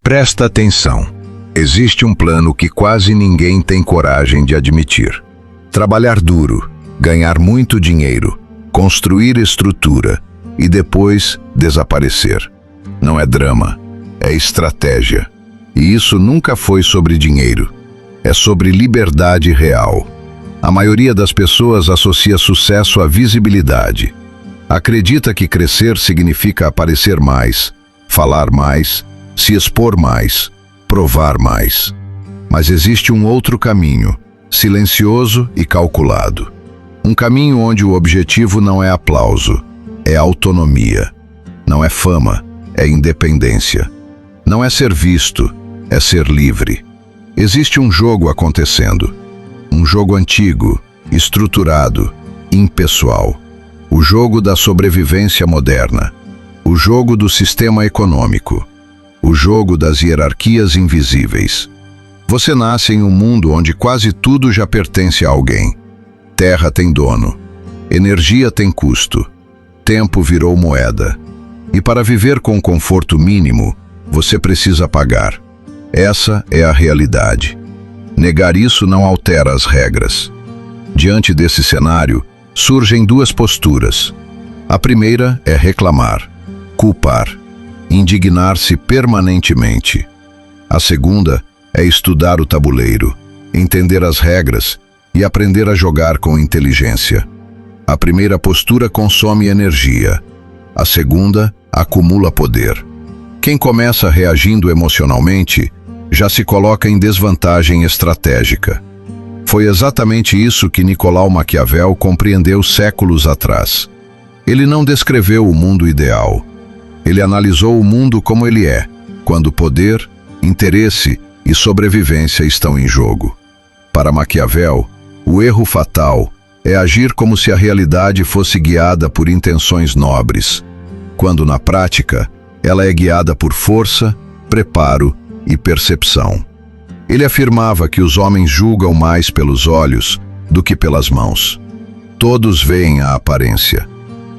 Presta atenção. Existe um plano que quase ninguém tem coragem de admitir. Trabalhar duro, ganhar muito dinheiro, construir estrutura e depois desaparecer. Não é drama, é estratégia. E isso nunca foi sobre dinheiro. É sobre liberdade real. A maioria das pessoas associa sucesso à visibilidade. Acredita que crescer significa aparecer mais, falar mais, se expor mais, provar mais. Mas existe um outro caminho, silencioso e calculado. Um caminho onde o objetivo não é aplauso, é autonomia. Não é fama, é independência. Não é ser visto, é ser livre. Existe um jogo acontecendo. Um jogo antigo, estruturado, impessoal. O jogo da sobrevivência moderna. O jogo do sistema econômico. O jogo das hierarquias invisíveis. Você nasce em um mundo onde quase tudo já pertence a alguém. Terra tem dono. Energia tem custo. Tempo virou moeda. E para viver com conforto mínimo, você precisa pagar. Essa é a realidade. Negar isso não altera as regras. Diante desse cenário, surgem duas posturas. A primeira é reclamar, culpar, indignar-se permanentemente. A segunda é estudar o tabuleiro, entender as regras e aprender a jogar com inteligência. A primeira postura consome energia. A segunda acumula poder. Quem começa reagindo emocionalmente já se coloca em desvantagem estratégica. Foi exatamente isso que Nicolau Maquiavel compreendeu séculos atrás. Ele não descreveu o mundo ideal. Ele analisou o mundo como ele é, quando poder, interesse e sobrevivência estão em jogo. Para Maquiavel, o erro fatal é agir como se a realidade fosse guiada por intenções nobres, quando na prática ela é guiada por força, preparo e percepção. Ele afirmava que os homens julgam mais pelos olhos do que pelas mãos. Todos veem a aparência.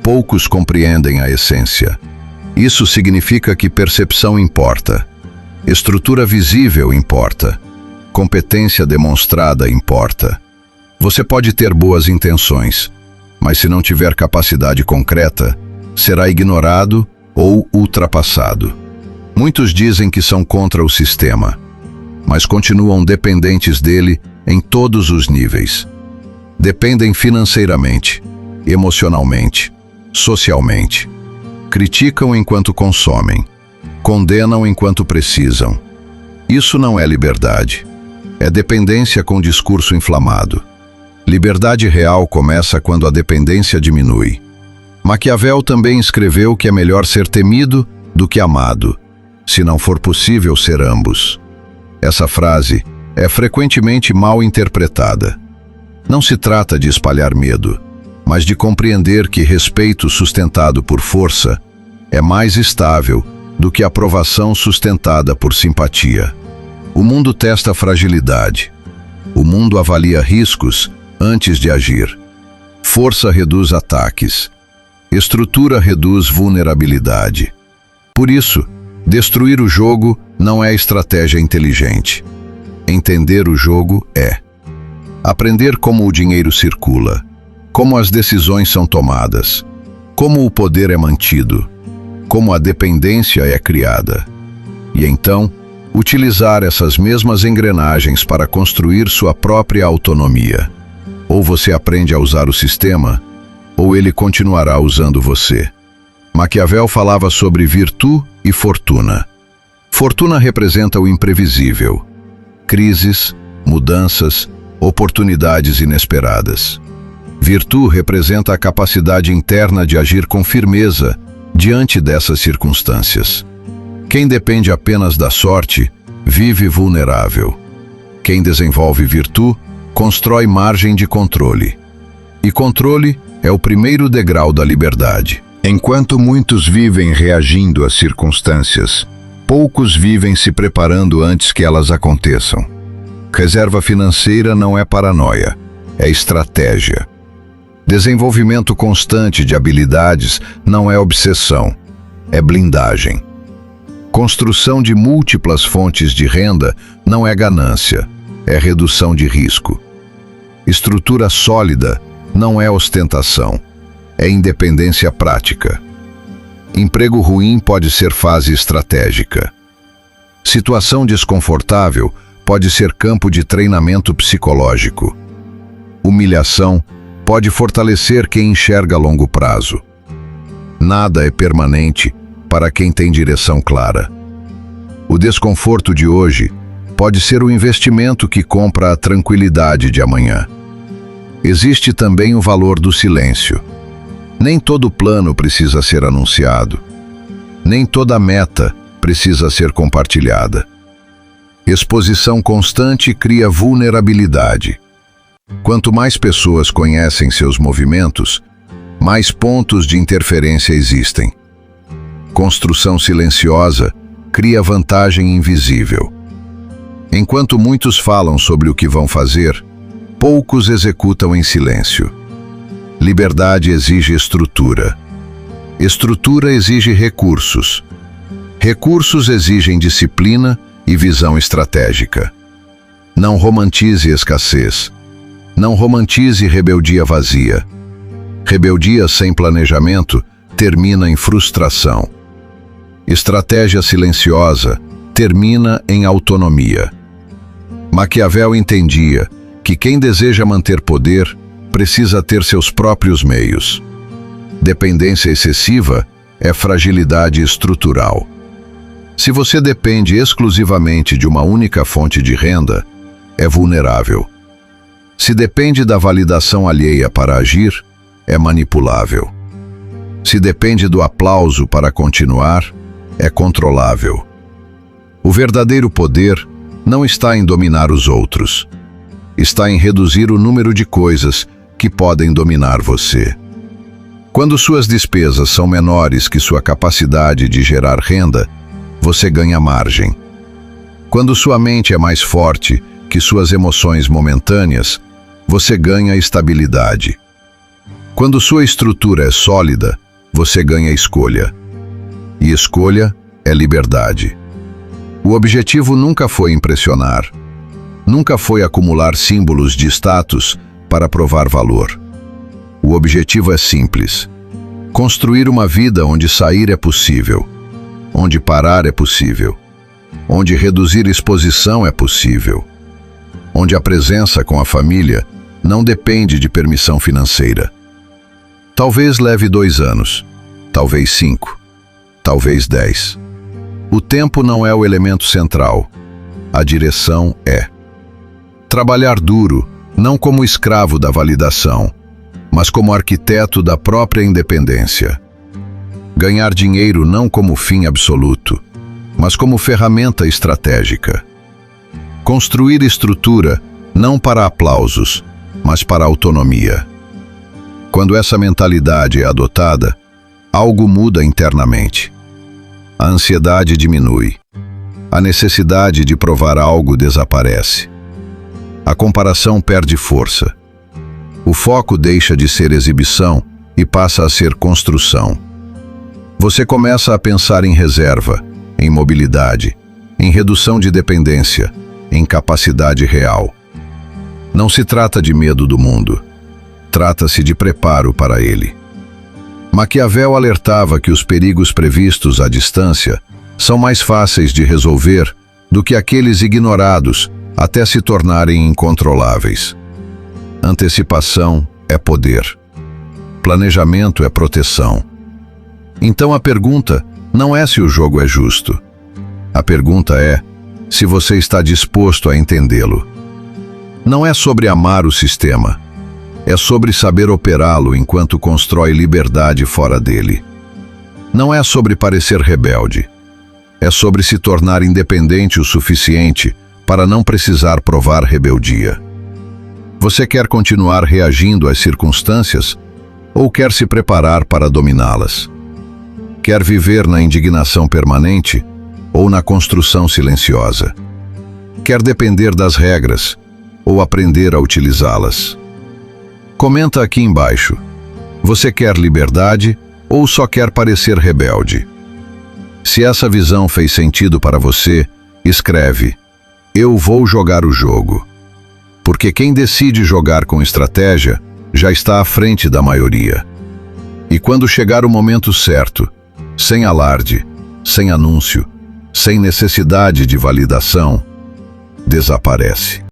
Poucos compreendem a essência. Isso significa que percepção importa. Estrutura visível importa. Competência demonstrada importa. Você pode ter boas intenções, mas se não tiver capacidade concreta, será ignorado ou ultrapassado. Muitos dizem que são contra o sistema, mas continuam dependentes dele em todos os níveis. Dependem financeiramente, emocionalmente, socialmente. Criticam enquanto consomem, condenam enquanto precisam. Isso não é liberdade. É dependência com discurso inflamado. Liberdade real começa quando a dependência diminui. Maquiavel também escreveu que é melhor ser temido do que amado, se não for possível ser ambos. Essa frase é frequentemente mal interpretada. Não se trata de espalhar medo, mas de compreender que respeito sustentado por força é mais estável do que aprovação sustentada por simpatia. O mundo testa fragilidade. O mundo avalia riscos antes de agir. Força reduz ataques. Estrutura reduz vulnerabilidade. Por isso, destruir o jogo não é estratégia inteligente. Entender o jogo é. Aprender como o dinheiro circula, como as decisões são tomadas, como o poder é mantido, como a dependência é criada. E então, utilizar essas mesmas engrenagens para construir sua própria autonomia. Ou você aprende a usar o sistema, ou ele continuará usando você. Maquiavel falava sobre virtude e fortuna. Fortuna representa o imprevisível. Crises, mudanças, oportunidades inesperadas. Virtude representa a capacidade interna de agir com firmeza diante dessas circunstâncias. Quem depende apenas da sorte, vive vulnerável. Quem desenvolve virtude, constrói margem de controle. E controle é o primeiro degrau da liberdade. Enquanto muitos vivem reagindo às circunstâncias, poucos vivem se preparando antes que elas aconteçam. Reserva financeira não é paranoia, é estratégia. Desenvolvimento constante de habilidades não é obsessão, é blindagem. Construção de múltiplas fontes de renda não é ganância, é redução de risco. Estrutura sólida não é ostentação, é independência prática. Emprego ruim pode ser fase estratégica. Situação desconfortável pode ser campo de treinamento psicológico. Humilhação pode fortalecer quem enxerga a longo prazo. Nada é permanente para quem tem direção clara. O desconforto de hoje pode ser o investimento que compra a tranquilidade de amanhã. Existe também o valor do silêncio. Nem todo plano precisa ser anunciado. Nem toda meta precisa ser compartilhada. Exposição constante cria vulnerabilidade. Quanto mais pessoas conhecem seus movimentos, mais pontos de interferência existem. Construção silenciosa cria vantagem invisível. Enquanto muitos falam sobre o que vão fazer, poucos executam em silêncio. Liberdade exige estrutura. Estrutura exige recursos. Recursos exigem disciplina e visão estratégica. Não romantize escassez. Não romantize rebeldia vazia. Rebeldia sem planejamento termina em frustração. Estratégia silenciosa termina em autonomia. Maquiavel entendia que quem deseja manter poder precisa ter seus próprios meios. Dependência excessiva é fragilidade estrutural. Se você depende exclusivamente de uma única fonte de renda, é vulnerável. Se depende da validação alheia para agir, é manipulável. Se depende do aplauso para continuar, é controlável. O verdadeiro poder não está em dominar os outros. Está em reduzir o número de coisas que podem dominar você. Quando suas despesas são menores que sua capacidade de gerar renda, você ganha margem. Quando sua mente é mais forte que suas emoções momentâneas, você ganha estabilidade. Quando sua estrutura é sólida, você ganha escolha. E escolha é liberdade. O objetivo nunca foi impressionar. Nunca foi acumular símbolos de status para provar valor. O objetivo é simples: construir uma vida onde sair é possível, onde parar é possível, onde reduzir exposição é possível, onde a presença com a família não depende de permissão financeira. Talvez leve 2 anos, talvez 5, talvez 10. O tempo não é o elemento central, a direção é. Trabalhar duro, não como escravo da validação, mas como arquiteto da própria independência. Ganhar dinheiro não como fim absoluto, mas como ferramenta estratégica. Construir estrutura não para aplausos, mas para autonomia. Quando essa mentalidade é adotada, algo muda internamente. A ansiedade diminui. A necessidade de provar algo desaparece. A comparação perde força. O foco deixa de ser exibição e passa a ser construção. Você começa a pensar em reserva, em mobilidade, em redução de dependência, em capacidade real. Não se trata de medo do mundo. Trata-se de preparo para ele. Maquiavel alertava que os perigos previstos à distância são mais fáceis de resolver do que aqueles ignorados até se tornarem incontroláveis. Antecipação é poder. Planejamento é proteção. Então a pergunta não é se o jogo é justo. A pergunta é se você está disposto a entendê-lo. Não é sobre amar o sistema. É sobre saber operá-lo enquanto constrói liberdade fora dele. Não é sobre parecer rebelde. É sobre se tornar independente o suficiente para não precisar provar rebeldia. Você quer continuar reagindo às circunstâncias ou quer se preparar para dominá-las? Quer viver na indignação permanente ou na construção silenciosa? Quer depender das regras ou aprender a utilizá-las? Comenta aqui embaixo. Você quer liberdade ou só quer parecer rebelde? Se essa visão fez sentido para você, escreve: Eu vou jogar o jogo. Porque quem decide jogar com estratégia já está à frente da maioria. E quando chegar o momento certo, sem alarde, sem anúncio, sem necessidade de validação, desaparece.